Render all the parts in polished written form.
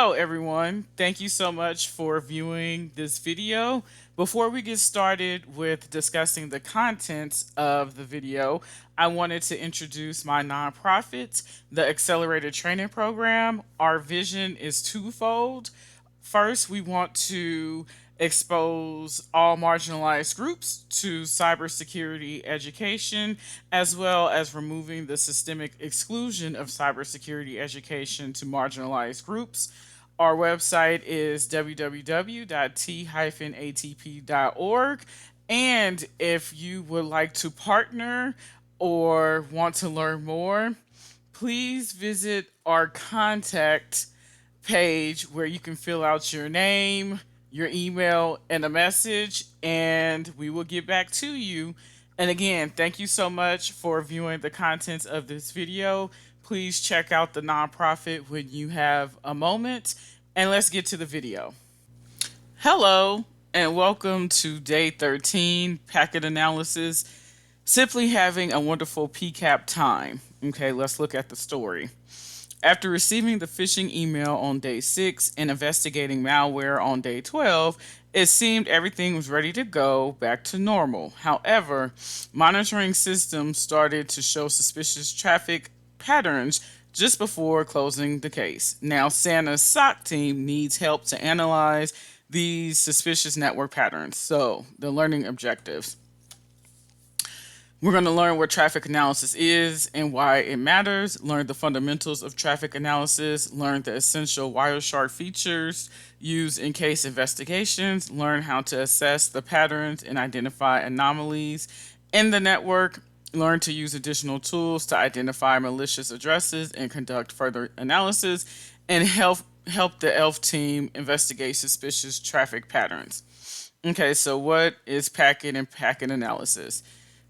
Hello everyone. Thank you so much for viewing this video. Before we get started with discussing the contents of the video, I wanted to introduce my nonprofit, the Accelerated Training Program. Our vision is twofold. First, we want to expose all marginalized groups to cybersecurity education, as well as removing the systemic exclusion of cybersecurity education to marginalized groups. Our website is www.t-atp.org. And if you would like to partner or want to learn more, please visit our contact page where you can fill out your name, your email, and a message, and we will get back to you. And again, thank you so much for viewing the contents of this video. Please check out the nonprofit when you have a moment, and let's get to the video. Hello, and welcome to day 13 packet analysis. Simply having a wonderful PCAP time. Okay, let's look at the story. After receiving the phishing email on day 6 and investigating malware on day 12, it seemed everything was ready to go back to normal. However, monitoring systems started to show suspicious traffic patterns just before closing the case. Now, Santa's SOC team needs help to analyze these suspicious network patterns. So, the learning objectives. We're going to learn what traffic analysis is and why it matters, learn the fundamentals of traffic analysis, learn the essential Wireshark features used in case investigations, learn how to assess the patterns and identify anomalies in the network, learn to use additional tools to identify malicious addresses and conduct further analysis, and help the ELF team investigate suspicious traffic patterns. Okay, so what is packet and packet analysis?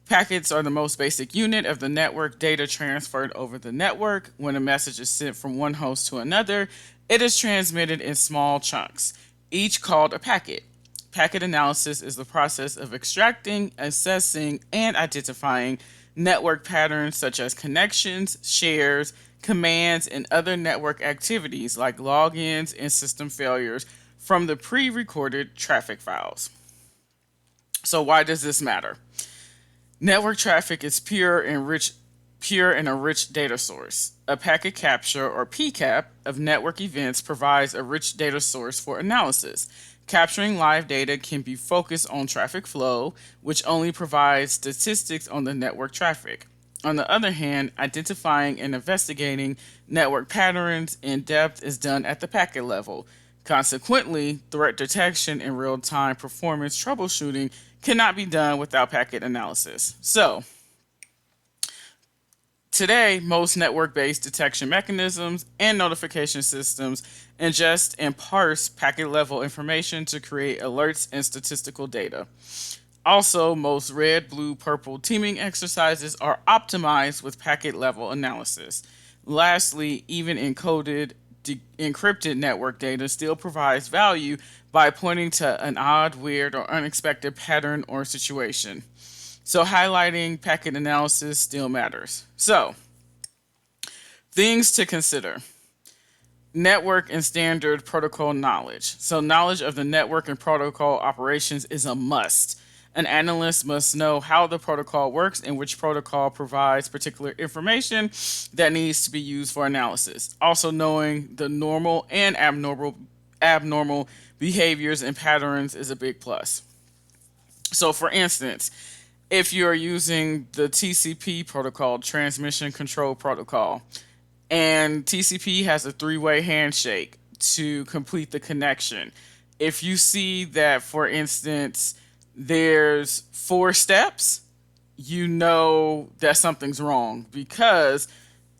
Packets are the most basic unit of the network data transferred over the network. When a message is sent from one host to another, it is transmitted in small chunks, each called a packet. Packet analysis is the process of extracting, assessing, and identifying network patterns such as connections, shares, commands, and other network activities like logins and system failures from the pre-recorded traffic files. So why does this matter? Network traffic is pure and a rich data source. A packet capture, or PCAP, of network events provides a rich data source for analysis. Capturing live data can be focused on traffic flow, which only provides statistics on the network traffic. On the other hand, identifying and investigating network patterns in depth is done at the packet level. Consequently, threat detection and real-time performance troubleshooting cannot be done without packet analysis. So, today, most network-based detection mechanisms and notification systems ingest and parse packet-level information to create alerts and statistical data. Also, most red, blue, purple teaming exercises are optimized with packet-level analysis. Lastly, even encrypted network data still provides value by pointing to an odd, weird, or unexpected pattern or situation. So highlighting packet analysis still matters. So, things to consider. Network and standard protocol knowledge. So knowledge of the network and protocol operations is a must. An analyst must know how the protocol works and which protocol provides particular information that needs to be used for analysis. Also, knowing the normal and abnormal behaviors and patterns is a big plus. So, for instance, if you're using the TCP protocol, Transmission Control Protocol, and TCP has a three-way handshake to complete the connection. If you see that, for instance, there's 4 steps, you know that something's wrong because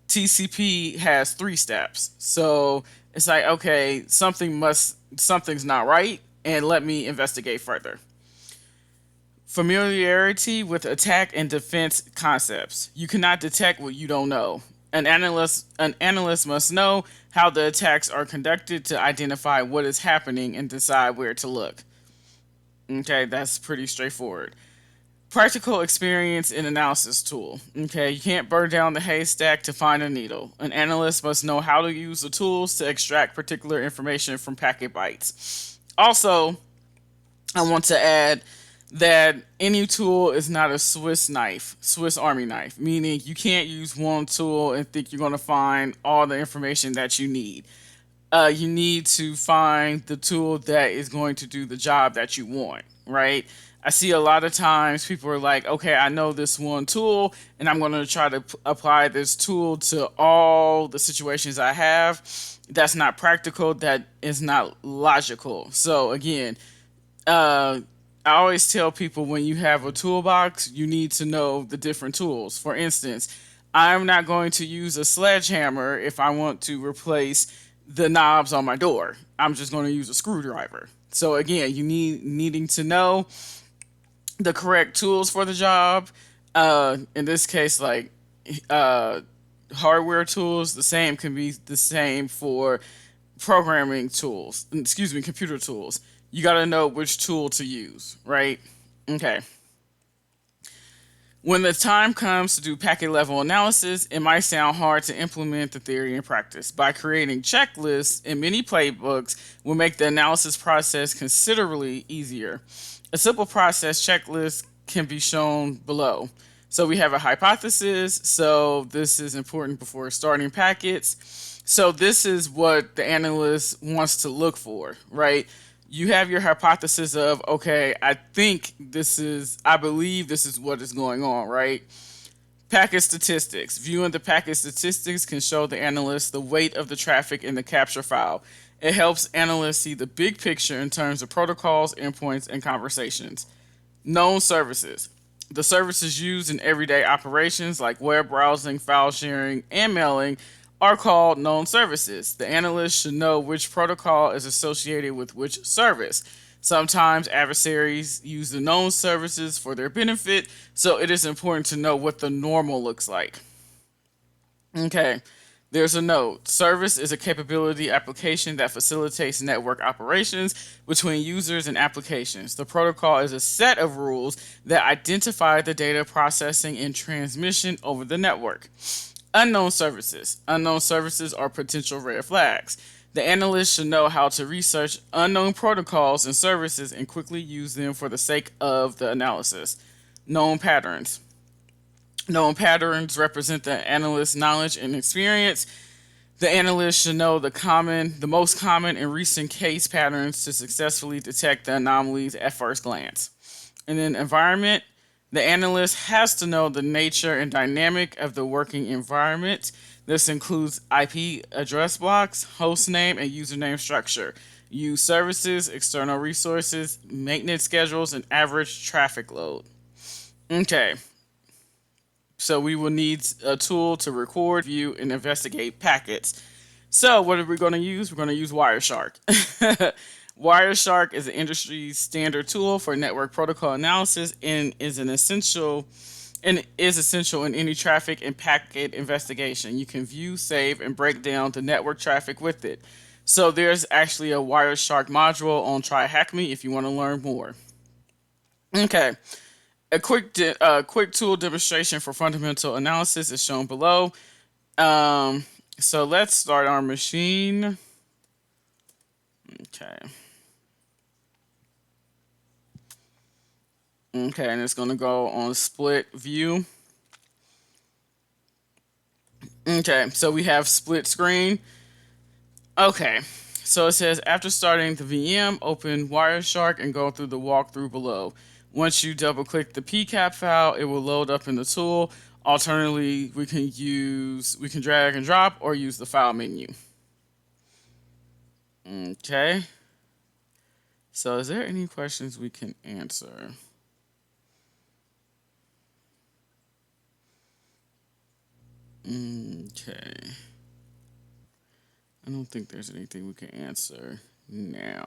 TCP has 3 steps. So it's like, okay, something's not right, and let me investigate further. Familiarity with attack and defense concepts. You cannot detect what you don't know. An analyst must know how the attacks are conducted to identify what is happening and decide where to look. Okay, that's pretty straightforward. Practical experience and analysis tool. Okay, you can't burn down the haystack to find a needle. An analyst must know how to use the tools to extract particular information from packet bytes. Also, I want to add that any tool is not a Swiss knife, Swiss Army knife, meaning you can't use one tool and think you're going to find all the information that you need. You need to find the tool that is going to do the job that you want, right? I see a lot of times people are like, okay, I know this one tool and I'm going to try to apply this tool to all the situations I have. That's not practical. That is not logical. So, again, uh, I always tell people when you have a toolbox, you need to know the different tools. For instance, I'm not going to use a sledgehammer if I want to replace the knobs on my door. I'm just going to use a screwdriver. So again, you needing to know the correct tools for the job. In this case, like uh, hardware tools, the same can be the same for programming tools. Excuse me, computer tools. You got to know which tool to use, right? Okay. When the time comes to do packet level analysis, it might sound hard to implement the theory in practice. By creating checklists in many playbooks will make the analysis process considerably easier. A simple process checklist can be shown below. So we have a hypothesis. So this is important before starting packets. So this is what the analyst wants to look for, right? You have your hypothesis of, okay, I believe this is what is going on, right? Packet statistics. Viewing the packet statistics can show the analyst the weight of the traffic in the capture file. It helps analysts see the big picture in terms of protocols, endpoints, and conversations. Known services. The services used in everyday operations like web browsing, file sharing, and mailing are called known services. The analyst should know which protocol is associated with which service. Sometimes adversaries use the known services for their benefit, so it is important to know what the normal looks like. Okay, there's a note. Service is a capability application that facilitates network operations between users and applications. The protocol is a set of rules that identify the data processing and transmission over the network. Unknown services. Unknown services are potential red flags. The analyst should know how to research unknown protocols and services and quickly use them for the sake of the analysis. Known patterns. Known patterns represent the analyst's knowledge and experience. The analyst should know the most common and recent case patterns to successfully detect the anomalies at first glance. And then environment. The analyst has to know the nature and dynamic of the working environment. This includes IP address blocks, host name, and username structure, use services, external resources, maintenance schedules, and average traffic load. Okay, so we will need a tool to record, view, and investigate packets. So what are we going to use? We're going to use Wireshark. Wireshark is an industry standard tool for network protocol analysis and is essential in any traffic and packet investigation. You can view, save, and break down the network traffic with it. So there's actually a Wireshark module on Try Hack Me if you want to learn more. Okay, a quick tool demonstration for fundamental analysis is shown below. So let's start our machine. Okay. Okay, and it's going to go on split view. Okay, so we have split screen. Okay, so it says after starting the VM, open Wireshark and go through the walkthrough below. Once you double click the PCAP file, it will load up in the tool. Alternatively, we can drag and drop or use the file menu. Okay. So is there any questions we can answer? Okay. I don't think there's anything we can answer now.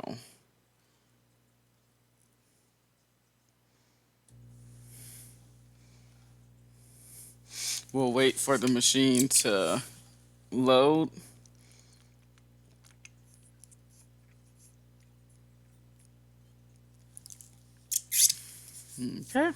We'll wait for the machine to load. Okay.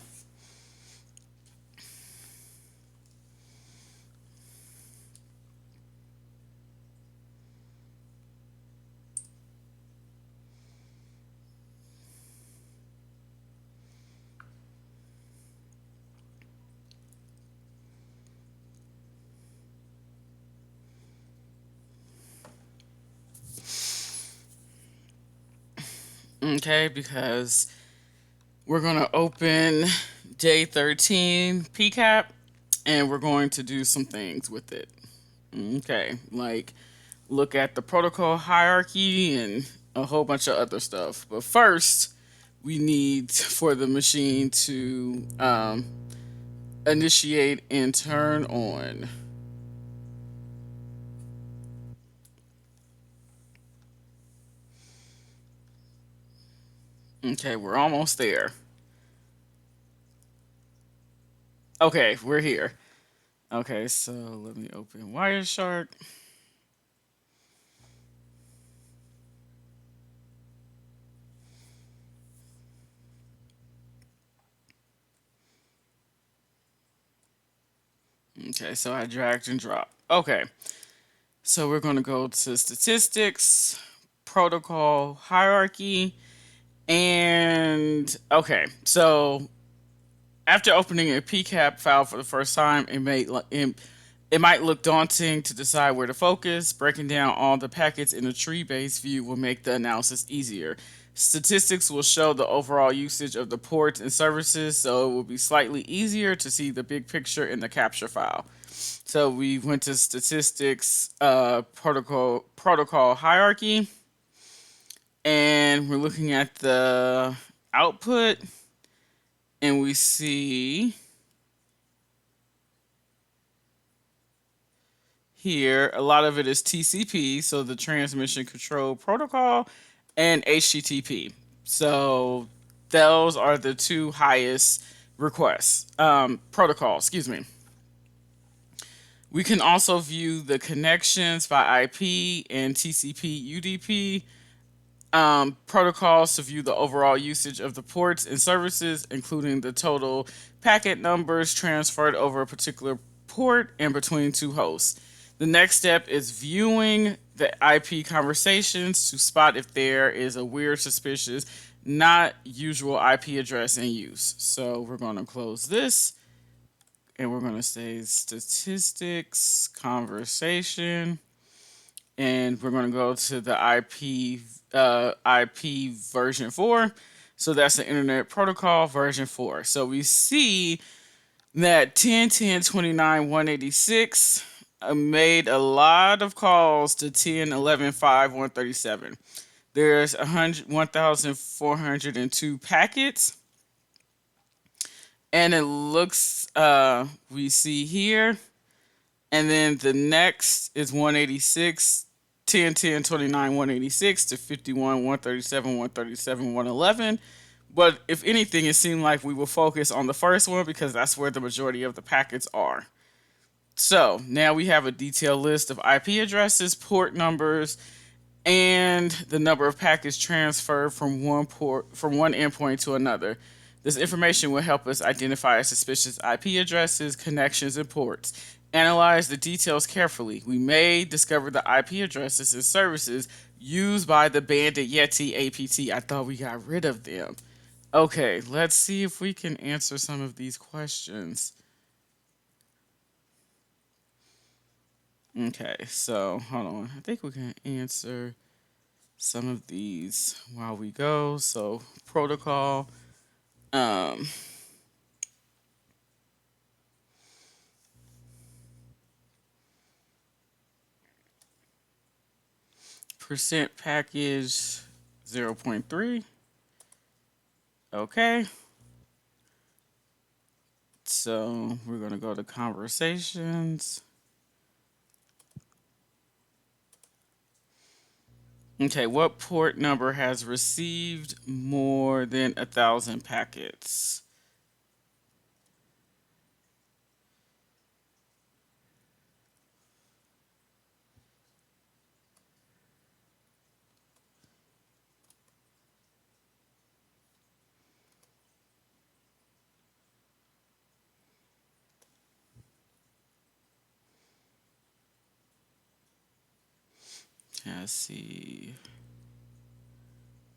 Okay, because we're going to open day 13 PCAP and we're going to do some things with it. Okay, like look at the protocol hierarchy and a whole bunch of other stuff. But first, we need for the machine to initiate and turn on. Okay, we're almost there. Okay, we're here. Okay, so let me open Wireshark. Okay, so I dragged and dropped. Okay, so we're going to go to statistics, protocol hierarchy, and okay, so after opening a PCAP file for the first time, it might look daunting to decide where to focus. Breaking down all the packets in a tree-based view will make the analysis easier. Statistics will show the overall usage of the ports and services, so it will be slightly easier to see the big picture in the capture file. So we went to statistics, protocol hierarchy, and we're looking at the output, and we see here a lot of it is TCP, so the transmission control protocol, and HTTP. So those are the two highest requests protocols. Excuse me. We can also view the connections by IP and TCP UDP protocols to view the overall usage of the ports and services, including the total packet numbers transferred over a particular port and between two hosts. The next step is viewing the IP conversations to spot if there is a weird, suspicious, not usual IP address in use. So we're going to close this and we're going to say statistics, conversation, and we're going to go to the IP version 4. So that's the Internet Protocol version 4. So we see that 10.10.29.186 made a lot of calls to 10.11.5.137. There's 1,402 packets, and it looks we see here, and then the next is 186, 10, 10, 29, 186 to 51, 137, 137, 111. But if anything, it seemed like we will focus on the first one because that's where the majority of the packets are. So now we have a detailed list of IP addresses, port numbers, and the number of packets transferred from one endpoint to another. This information will help us identify suspicious IP addresses, connections, and ports. Analyze the details carefully. We may discover the IP addresses and services used by the Bandit Yeti APT. I thought we got rid of them. Okay, let's see if we can answer some of these questions. Okay, so hold on. I think we can answer some of these while we go. So protocol, um, percent package 0.3. Okay. So we're going to go to conversations. Okay, what port number has received more than 1,000 packets? Let's see.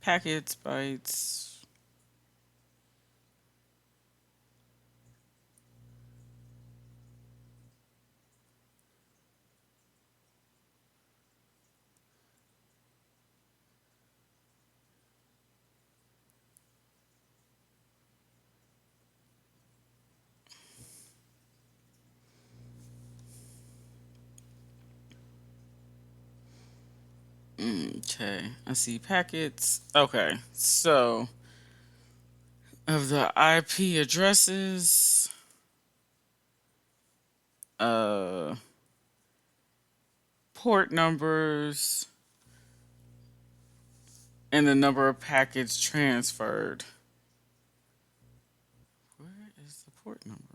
Packets, bytes. Okay, I see packets. Okay, so of the IP addresses, uh, port numbers, and the number of packets transferred. Where is the port number?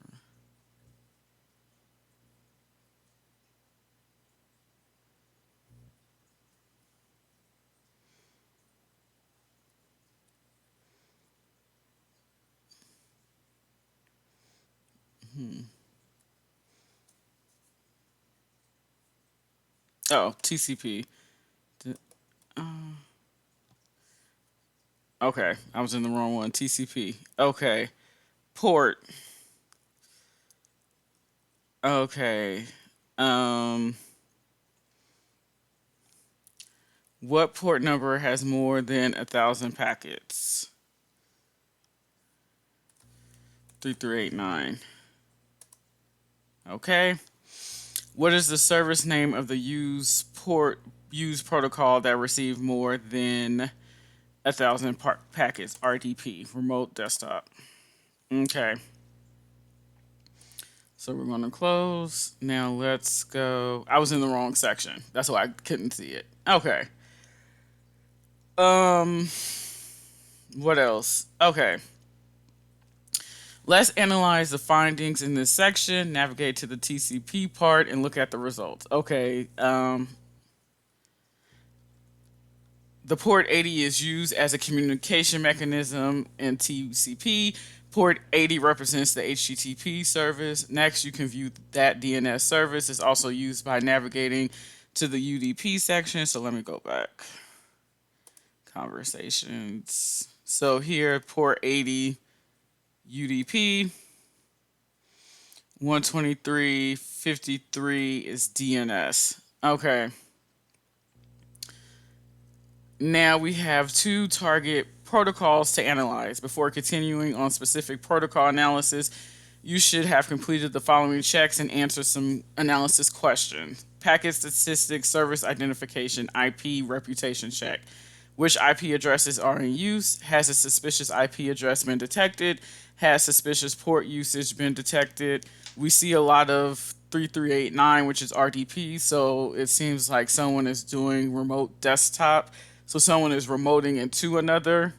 Oh, TCP. Uh, okay, I was in the wrong one. TCP. Okay, port. Okay. Um, what port number has more than 1,000 packets? 3389. Okay. What is the service name of the use protocol that received more than 1,000 packets? RDP, remote desktop. Okay. So we're gonna close. Now let's go. I was in the wrong section. That's why I couldn't see it. Okay. Um what else? Okay. Let's analyze the findings in this section, navigate to the TCP part, and look at the results. Okay, the port 80 is used as a communication mechanism in TCP. Port 80 represents the HTTP service. Next, you can view that DNS service is also used by navigating to the UDP section. So let me go back. Conversations. So here, port 80 UDP. 123.53 is DNS. Okay. Now we have two target protocols to analyze. Before continuing on specific protocol analysis, you should have completed the following checks and answer some analysis questions. Packet statistics, service identification, IP reputation check. Which IP addresses are in use? Has a suspicious IP address been detected? Has suspicious port usage been detected? We see a lot of 3389, which is RDP, so it seems like someone is doing remote desktop. So someone is remoting into another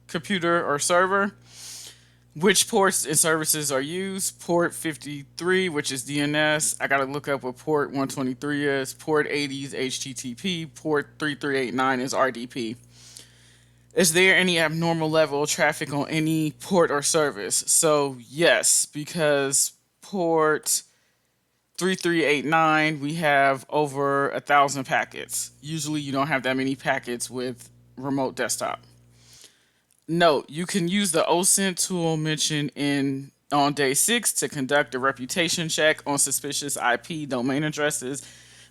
computer or server. Which ports and services are used? Port 53, which is DNS. I gotta look up what port 123 is. Port 80 is HTTP. Port 3389 is RDP. Is there any abnormal level of traffic on any port or service? So yes, because port 3389, we have over 1,000 packets. Usually you don't have that many packets with remote desktop. Note, you can use the OSINT tool mentioned in on day 6 to conduct a reputation check on suspicious IP domain addresses.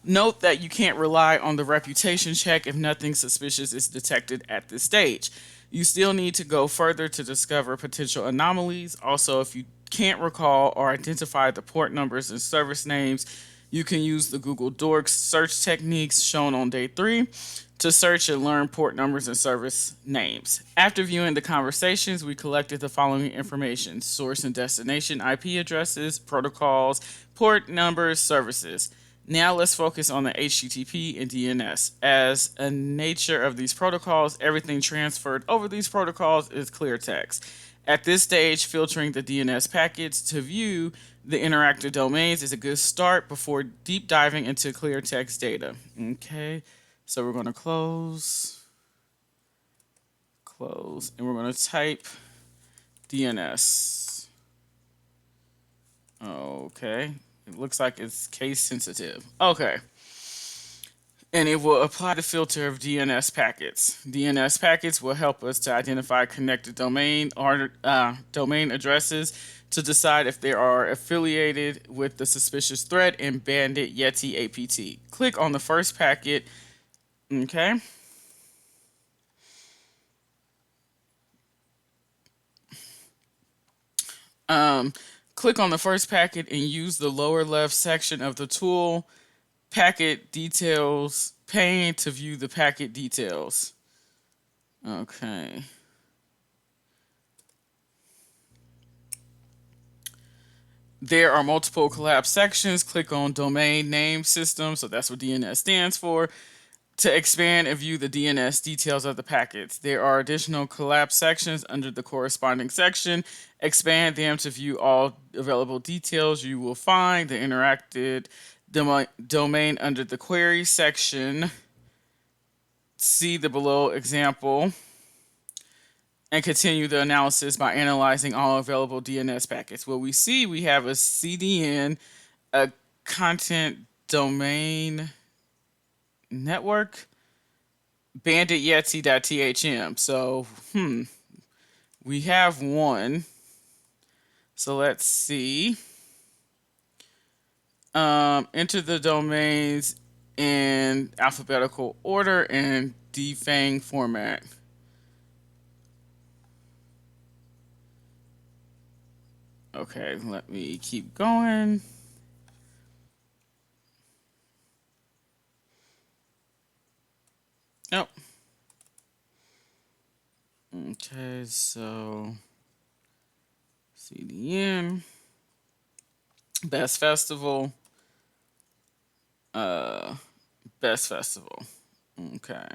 Note that you can't rely on the reputation check if nothing suspicious is detected at this stage. You still need to go further to discover potential anomalies. Also, if you can't recall or identify the port numbers and service names, you can use the Google Dorks search techniques shown on day 3 to search and learn port numbers and service names. After viewing the conversations, we collected the following information: source and destination IP addresses, protocols, port numbers, services. Now let's focus on the HTTP and DNS. As a nature of these protocols, everything transferred over these protocols is clear text. At this stage, filtering the DNS packets to view the interactive domains is a good start before deep diving into clear text data. Okay, so we're going to close, and we're going to type DNS. Okay, it looks like it's case sensitive. Okay. And it will apply the filter of DNS packets. DNS packets will help us to identify connected domain or domain addresses to decide if they are affiliated with the suspicious threat in Bandit Yeti APT. Click on the first packet. Okay. Um, Click on the first packet and use the lower left section of the tool packet details pane to view the packet details. Okay. There are multiple collapse sections. Click on domain name system. So that's what DNS stands for. To expand and view the DNS details of the packets. There are additional collapse sections under the corresponding section. Expand them to view all available details. You will find the interacted domain under the query section. See the below example and continue the analysis by analyzing all available DNS packets. What we see, we have a CDN, a content domain network, bandit.yeti.thm. So, we have one. So let's see. Enter the domains in alphabetical order and defang format. Okay, let me keep going. Nope. Okay, so CDN, best festival, uh, best festival. Okay.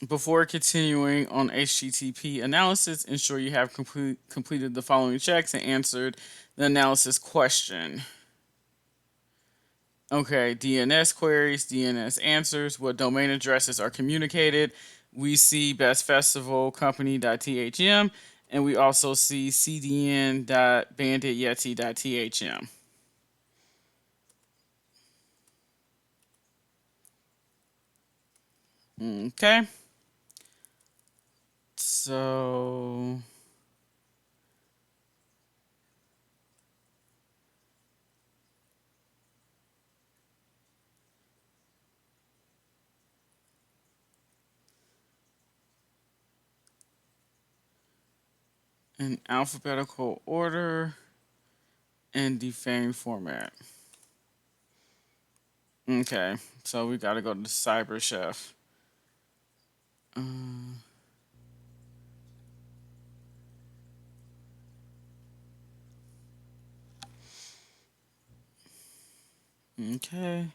Before continuing on HTTP analysis, ensure you have completed the following checks and answered the analysis question. Okay, DNS queries, DNS answers, what domain addresses are communicated. We see best festival company.thm, and we also see cdn.bandityeti.thm. Okay. So in alphabetical order and defang format. Okay, so we got to go to Cyber Chef. Okay.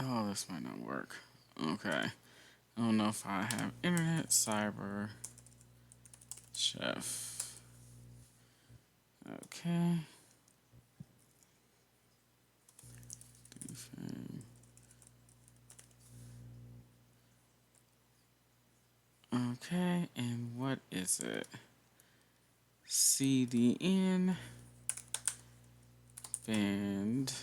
Oh, this might not work. Okay. I don't know if I have internet. Cyber Chef. Okay. Okay, and what is it? CDN band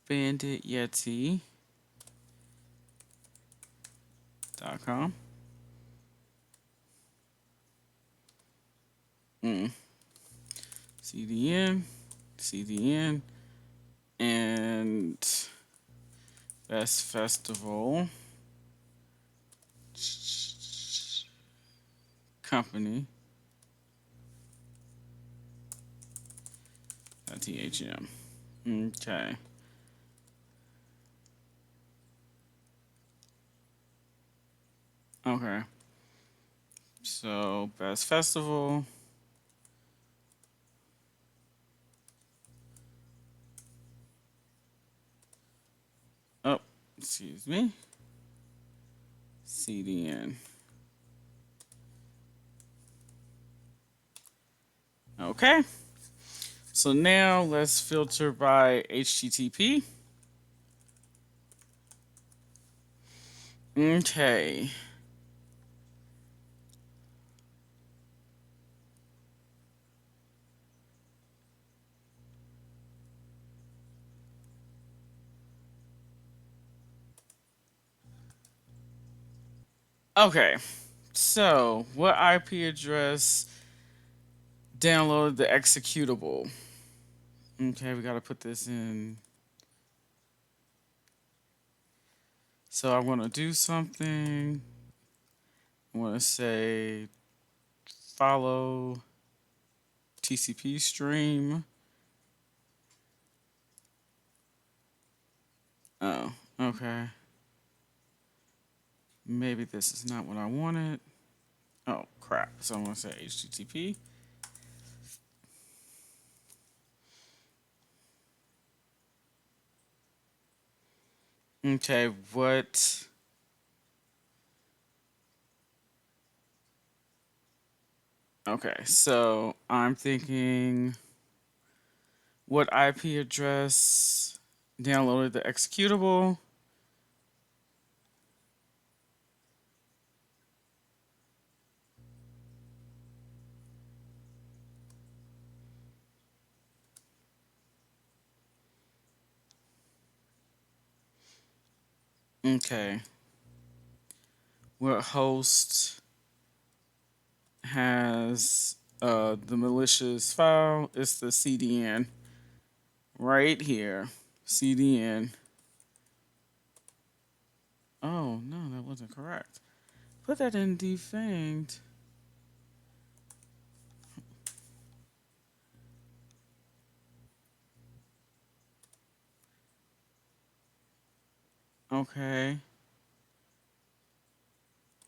bandityeti.com. CDN, CDN, and Best Festival Company. THM. Okay. Okay. So, Best Festival. Oh, excuse me. CDN. Okay. So now let's filter by HTTP. Okay. Okay. So, what IP address downloaded the executable? Okay, we got to put this in. So, I want to do something. I want to say follow TCP stream. Oh, okay. Maybe this is not what I wanted. Oh, crap. So, I'm going to say HTTP. Okay, what? Okay, so I'm thinking what IP address downloaded the executable? Okay. What host has the malicious file? It's the CDN right here. CDN. Oh, no, that wasn't correct. Put that in defanged. Okay.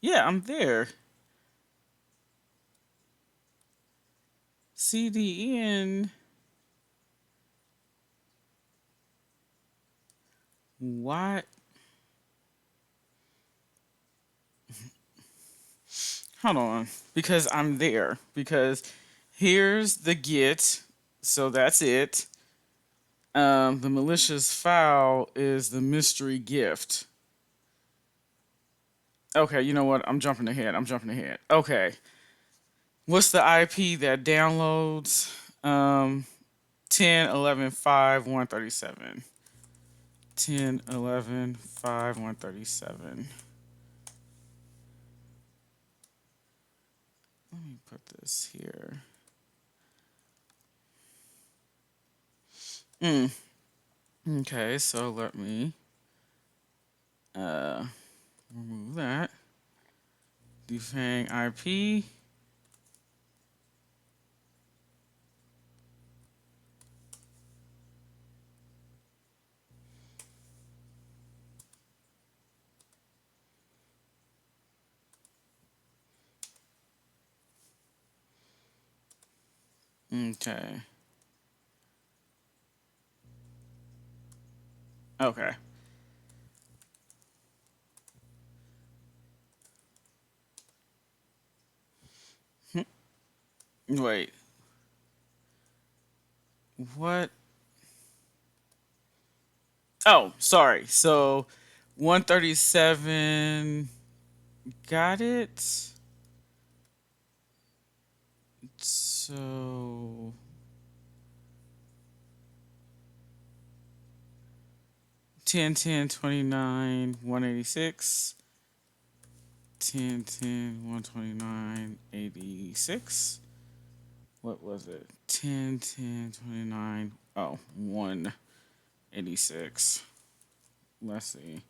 Yeah, I'm there. CDN. Why? Hold on. Because I'm there. Because here's the get. So that's it. The malicious file is the mystery gift. Okay, you know what? I'm jumping ahead. Okay. What's the IP that downloads 10, 11, 5, 137? 10, 11, 5, 137. Let me put this here. Mm. Okay, so let me uh, remove that. Defang IP. Okay. Okay. Wait. What? Oh, sorry. So 137 got it. So 10, 10, 29, 186. 10, 10, 129, 86. What was it? 10, 10, 29. Oh, 186. Let's see.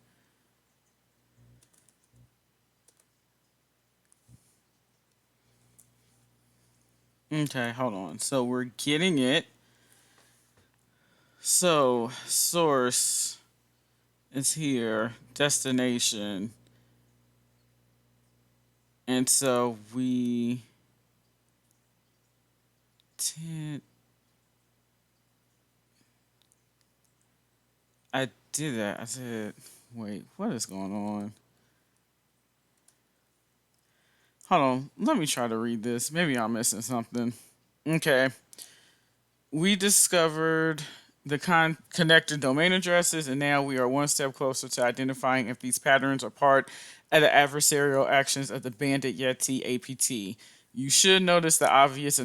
Okay, hold on. So we're getting it. So source is here, destination. And so we 10. I did that. I said, wait, what is going on? Hold on. Let me try to read this. Maybe I'm missing something. Okay. We discovered the connected domain addresses, and now we are one step closer to identifying if these patterns are part of the adversarial actions of the Bandit Yeti APT. You should notice the obvious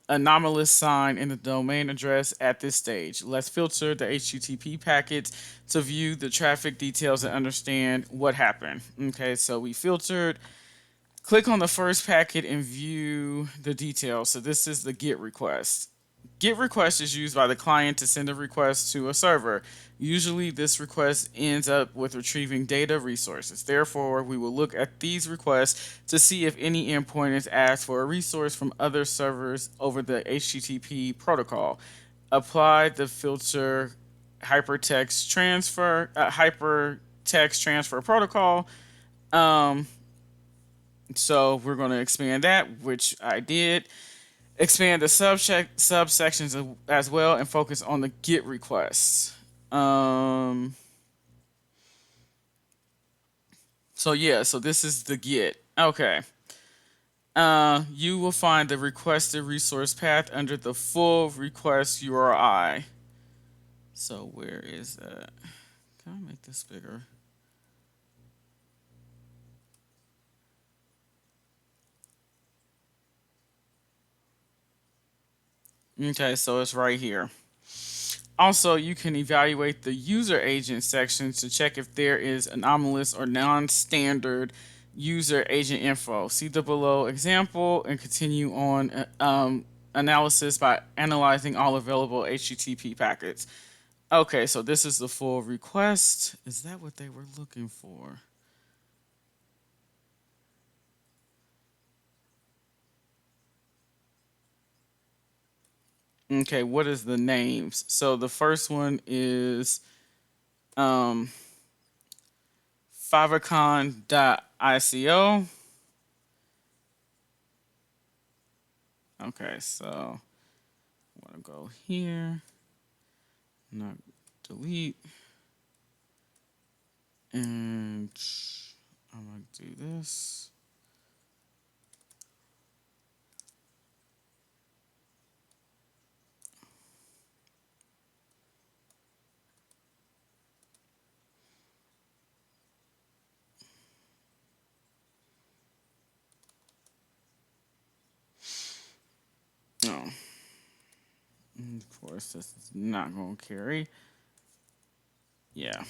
anomalous sign in the domain address at this stage. Let's filter the HTTP packets to view the traffic details and understand what happened. Okay, so we filtered. Click on the first packet and view the details. So this is the GET request. GET request is used by the client to send a request to a server. Usually, this request ends up with retrieving data resources. Therefore, we will look at these requests to see if any endpoint is asked for a resource from other servers over the HTTP protocol. Apply the filter hypertext transfer protocol. Um, so we're going to expand that, which I did. Expand the subsections as well and focus on the GET requests. Um, so this is the GET. Okay. You will find the requested resource path under the full request URI. So where is that? Can I make this bigger? Okay, so it's right here. Also, you can evaluate the user agent section to check if there is anomalous or non-standard user agent info. See the below example and continue on analysis by analyzing all available HTTP packets. Okay, so this is the full request. Is that what they were looking for? Okay, what is the names? So the first one is um, favicon.ico. Okay, so I want to go here, not delete, and I'm going to do this. Oh, and of course, this is not going to carry. Yeah.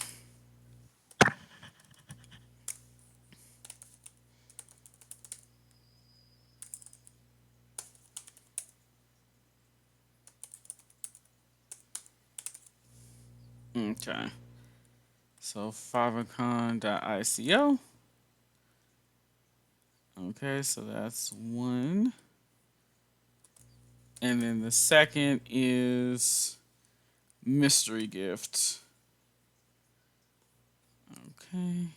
Okay. So favicon.ico. Okay, so that's one. And then the second is mystery gift. Okay.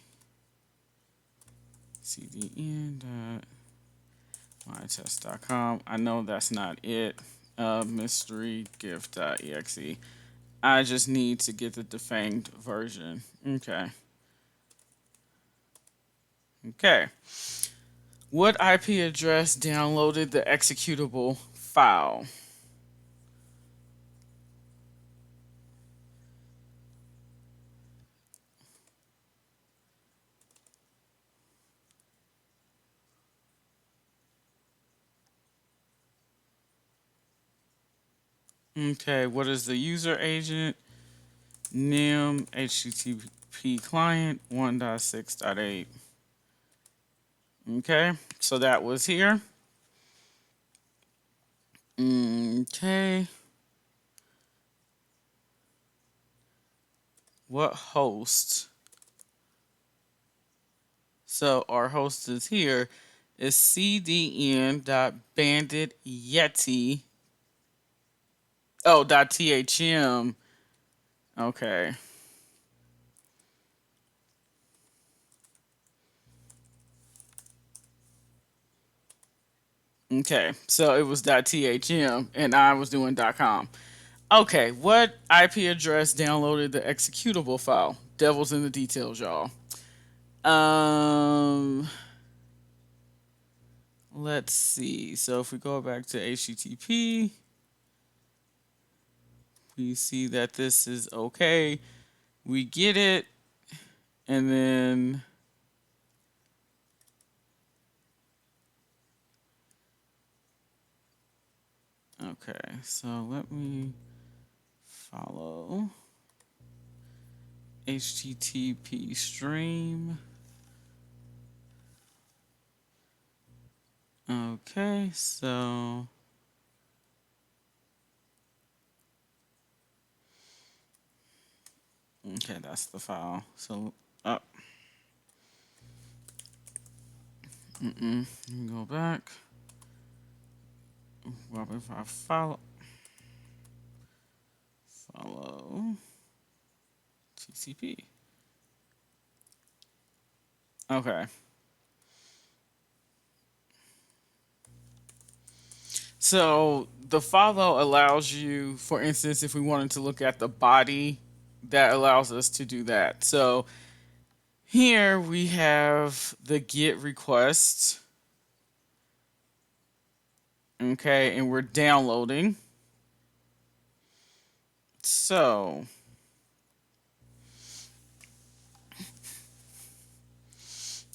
cdn.mytest.com. I know that's not it. Mysterygift.exe. I just need to get the defanged version. Okay. Okay. What IP address downloaded the executable file? Okay, what is the user agent? NIM HTTP client 1.6.8. Okay, so that was here. Okay. What host? So our host is here is cdn.bandityeti. Oh, .thm. Okay. Okay. So it was .thm and I was doing .com. Okay, what IP address downloaded the executable file? Devil's in the details, y'all. Um, let's see. So if we go back to HTTP, we see that this is okay. We get it, and then Okay, so let me follow HTTP stream. Okay, so okay, that's the file. So up, let me go back. Well, if I follow TCP. Okay. So the follow allows you, for instance, if we wanted to look at the body, that allows us to do that. So here we have the GET request. Okay, and we're downloading. So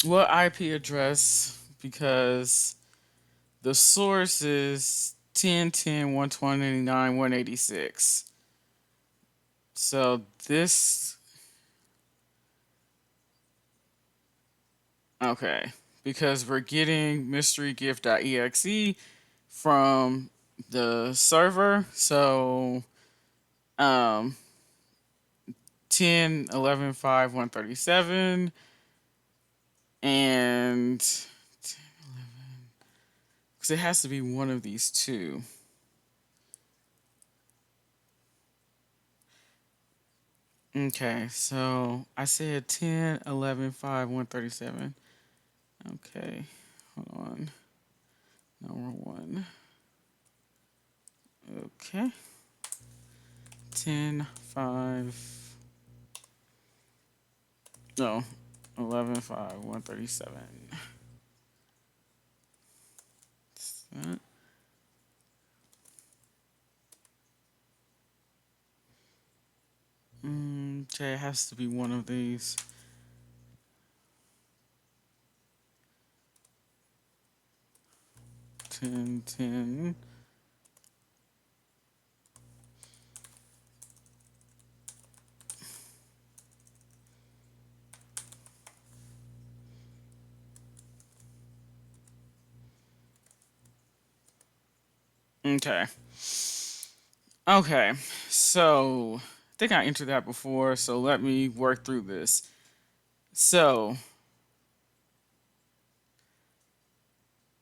what IP address? Because the source is 10.10.129.186. So this, okay, because we're getting mysterygift.exe from the server. So 10.11.5.137 and because it has to be one of these two. Okay, so I said 10.11.5.137. Okay, hold on. Number one. Okay. 10.5. No, 11.5.137. Okay, it has to be one of these. 10.10. Okay. Okay. So I think I entered that before, so let me work through this. So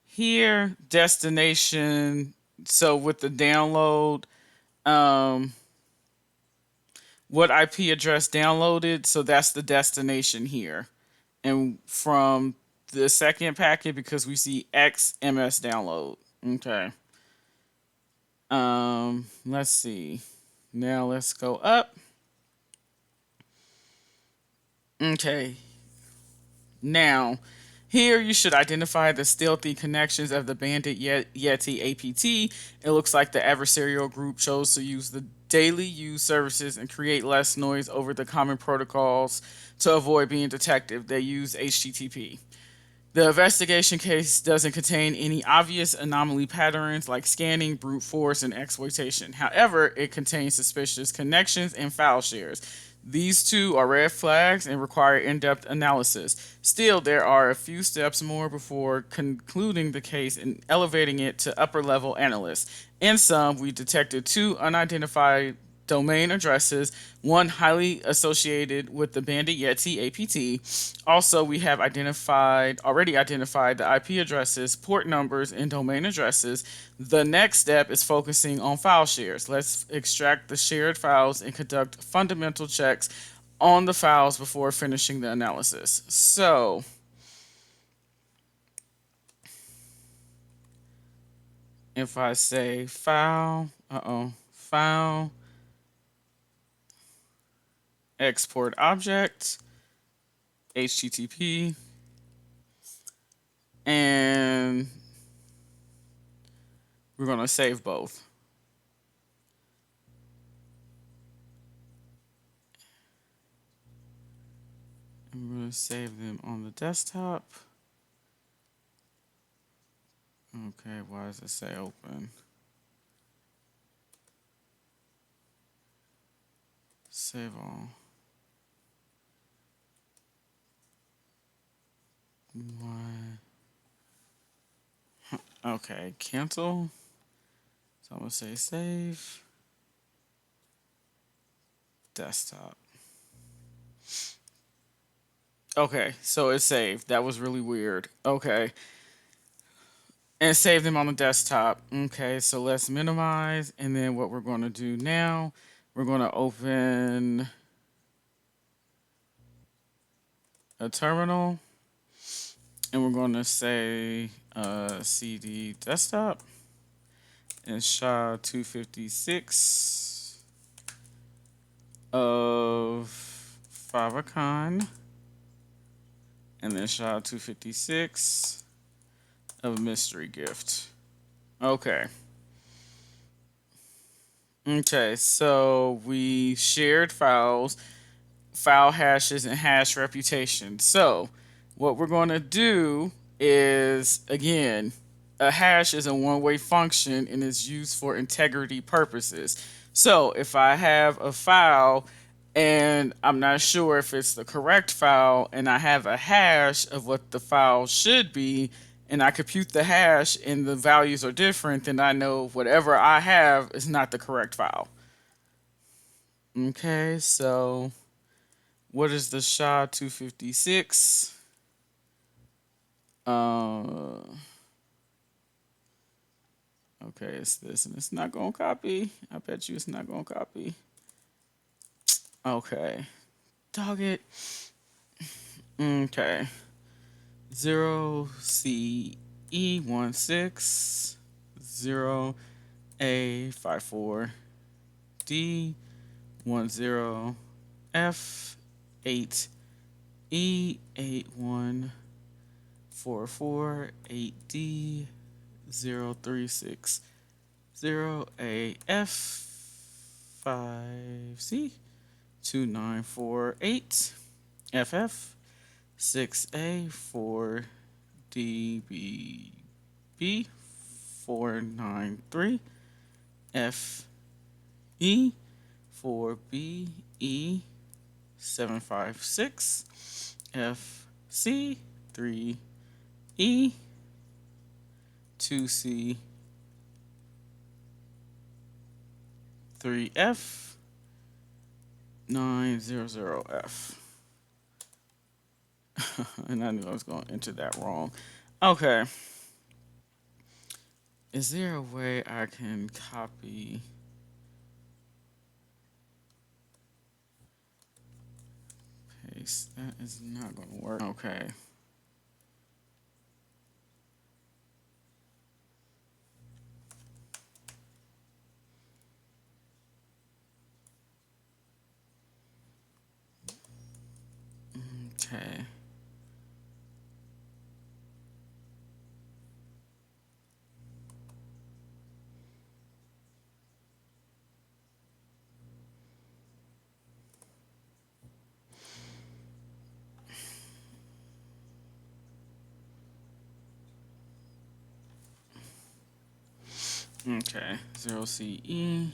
here, destination. So with the download, um, what IP address downloaded, so that's the destination here. And from the second packet, because we see XMS download. Okay. Let's see. Now let's go up. Okay. Now, here you should identify the stealthy connections of the Bandit Yeti APT. It looks like the adversarial group chose to use the daily use services and create less noise over the common protocols to avoid being detected. They use HTTP. The investigation case doesn't contain any obvious anomaly patterns like scanning, brute force, and exploitation. However, it contains suspicious connections and file shares. These two are red flags and require in depth analysis. Still, there are a few steps more before concluding the case and elevating it to upper level analyst. In sum, we detected two unidentified domain addresses, one highly associated with the Bandit Yeti APT. Also, we have already identified the IP addresses, port numbers, and domain addresses. The next step is focusing on file shares. Let's extract the shared files and conduct fundamental checks on the files before finishing the analysis. So, if I say file, export object, HTTP, and we're going to save both. And we're going to save them on the desktop. Okay, why does it say open? Save all. Why? Okay, cancel. So I'm gonna say save. Desktop. Okay, so it's saved. That was really weird. Okay. And save them on the desktop. Okay, so let's minimize. And then what we're going to do now, we're going to open a terminal. And we're going to say CD desktop and SHA-256 of favicon. And then SHA-256 of mystery gift. Okay. Okay, so we shared files, file hashes, and hash reputation. So what we're going to do is, again, a hash is a one-way function and is used for integrity purposes. So if I have a file and I'm not sure if it's the correct file and I have a hash of what the file should be, and I compute the hash and the values are different, then I know whatever I have is not the correct file. Okay, so what is the SHA-256? Uh, okay, it's this, and it's not gonna copy. I bet you it's not gonna copy. Okay, dog it. Okay, 4B-E756F, 6A-4D-B-B-B-493F-E-2C-3E-2C-900F. And I knew I was going to enter that wrong. Okay. Is there a way I can copy? Paste. That is not going to work. Okay. Okay. Okay. 0CE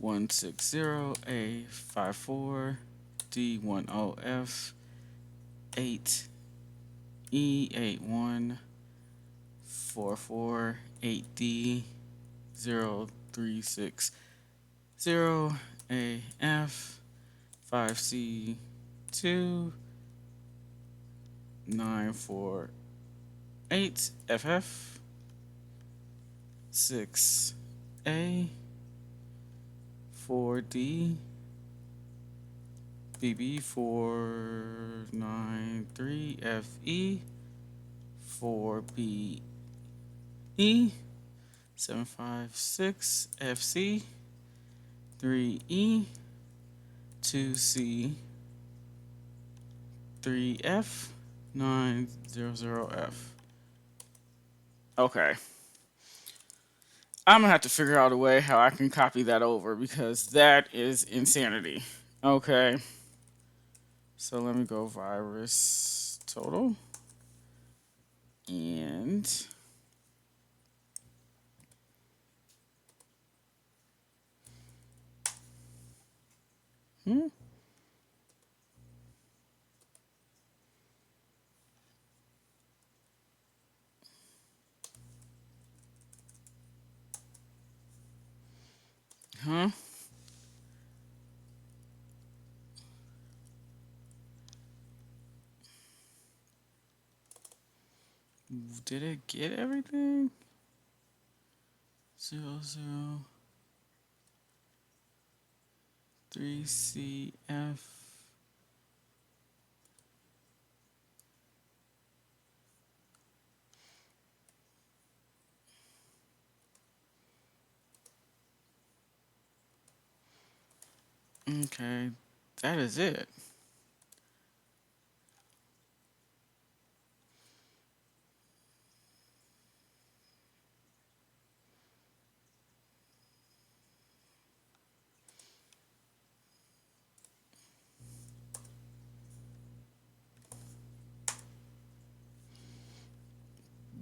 160A54D10F 8E8144 8D036 0AF 5C2948FF 6A 4D BB493FE 4BE 756FC 3E 2C 3F 900F. Okay. I'm gonna have to figure out a way how I can copy that over because that is insanity. Okay. So let me go virus total. And Huh? Did it get everything? 003CF. Okay, that is it.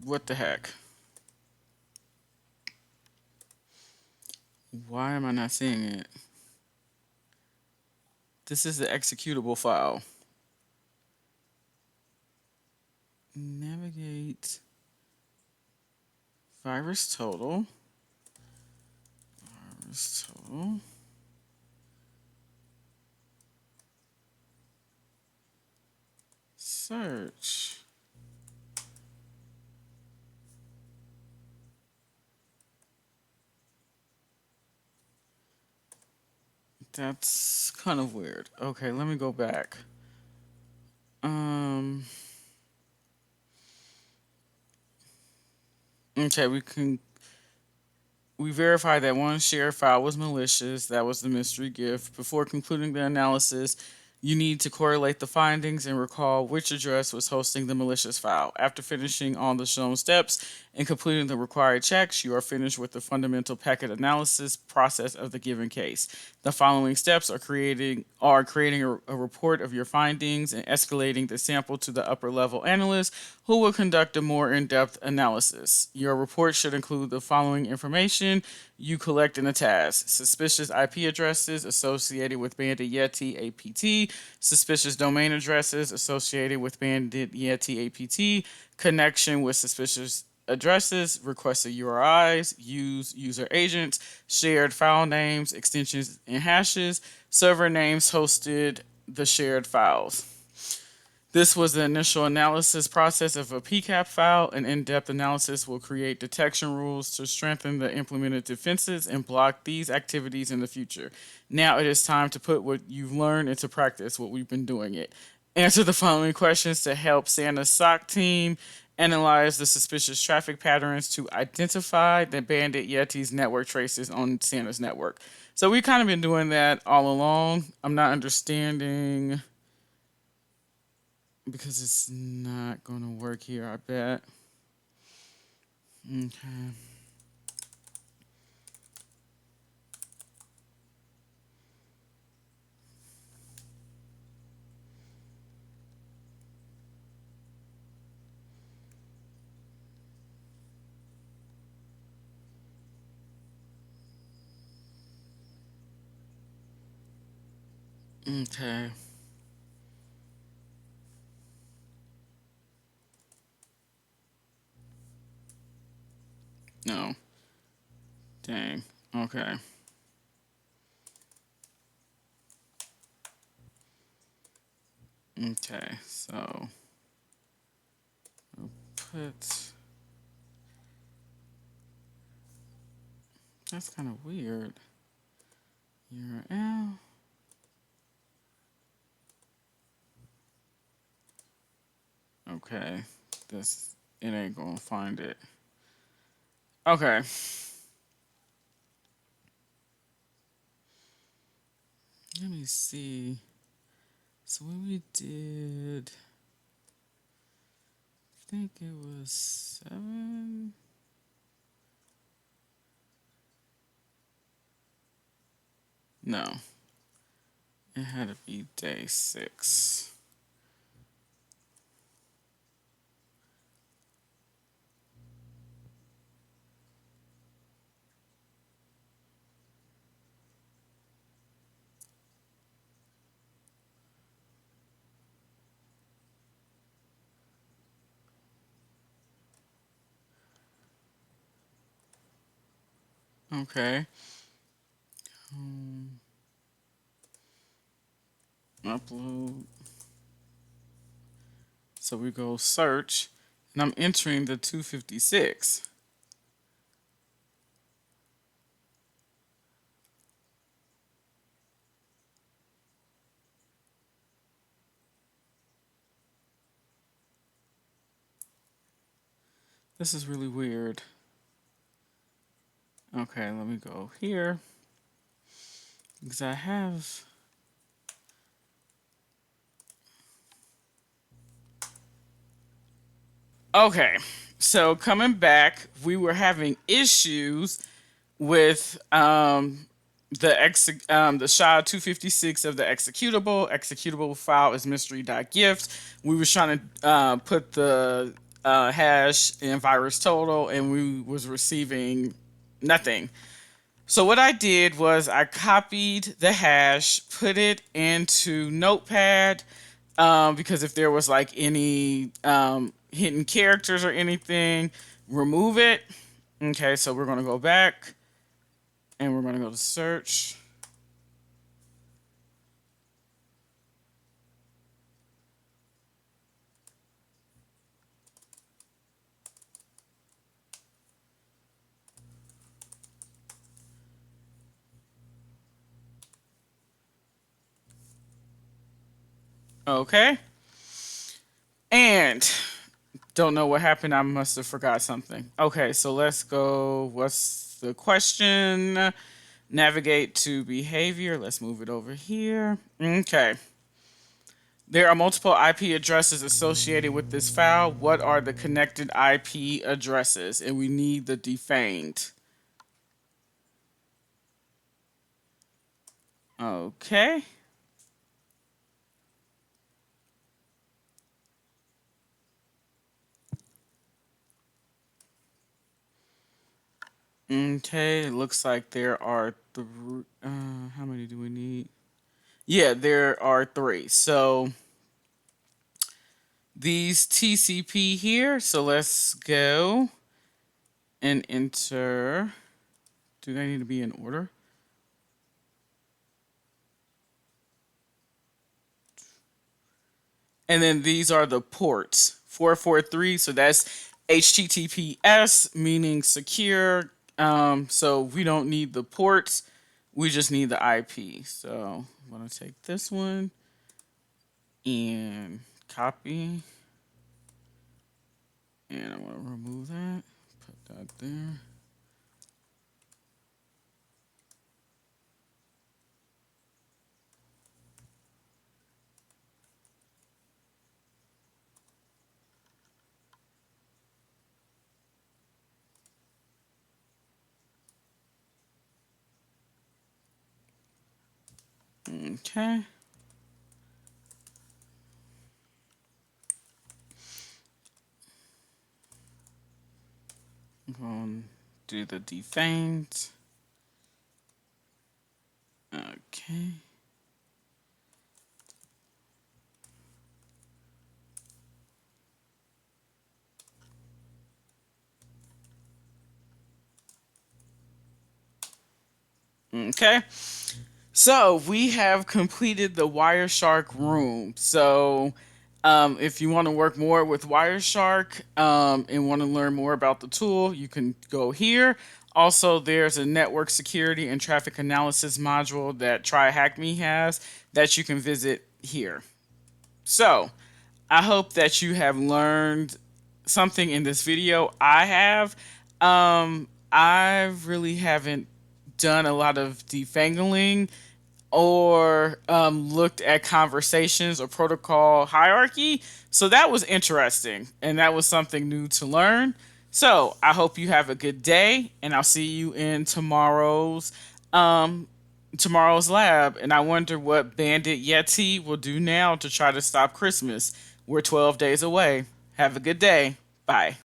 What the heck? Why am I not seeing it? This is the executable file. Navigate virus total. Virus total. Search. That's kind of weird. Okay, let me go back. Um. Okay, we verified that one shared file was malicious. That was the mystery gift. Before concluding the analysis, you need to correlate the findings and recall which address was hosting the malicious file. After finishing all the shown steps and completing the required checks, you are finished with the fundamental packet analysis process of the given case. The following steps are creating a report of your findings and escalating the sample to the upper level analyst who will conduct a more in-depth analysis. Your report should include the following information you collect in a task: suspicious IP addresses associated with Bandit Yeti APT, suspicious domain addresses associated with Bandit Yeti APT, connection with suspicious addresses, requested URIs, user agents, shared file names, extensions, and hashes, server names hosted the shared files. This was the initial analysis process of a PCAP file. An in-depth analysis will create detection rules to strengthen the implemented defenses and block these activities in the future. Now it is time to put what you've learned into practice, what we've been doing it. Answer the following questions to help Santa's SOC team analyze the suspicious traffic patterns to identify the Bandit Yeti's network traces on Santa's network. So we've kind of been doing that all along. I'm not understanding because it's not gonna work here, I bet. Okay. Okay. No. Dang. Okay. Okay. So put. That's kind of weird. URL. Okay. This it ain't gonna find it. Okay. Let me see. So when we did, I think it was 7. No, it had to be day 6. Okay. Um, Upload. So we go search, and I'm entering the 256. This is really weird. Okay, let me go here because I have. Okay, so coming back, we were having issues with the SHA-256 of the executable. Executable file is mystery.gift. We was trying to put the hash in virus total, and we was receiving nothing. So what I did was I copied the hash, put it into Notepad, because if there was like any hidden characters or anything, remove it. Okay, so we're gonna go back and we're gonna go to search. Okay, and don't know what happened. I must have forgot something. Okay, so let's go. What's the question? Navigate to behavior. Let's move it over here. Okay. There are multiple IP addresses associated with this file. What are the connected IP addresses? And we need the defamed. Okay. Okay, it looks like there are three. How many do we need? Yeah, there are three. So these TCP here. So let's go and enter. Do they need to be in order? And then these are the ports 443. So that's HTTPS, meaning secure. So we don't need the ports, we just need the IP. So I'm going to take this one and copy. And I'm going to remove that, put that there. Okay. I'm going to do the defamed. Okay. Okay. So we have completed the Wireshark room. So if you want to work more with Wireshark and want to learn more about the tool, you can go here. Also, there's a network security and traffic analysis module that TryHackMe has that you can visit here. So I hope that you have learned something in this video. I have. I really haven't done a lot of defangling or looked at conversations or protocol hierarchy. So that was interesting, and that was something new to learn. So I hope you have a good day, and I'll see you in tomorrow's lab. And I wonder what Bandit Yeti will do now to try to stop Christmas. We're 12 days away. Have a good day. Bye.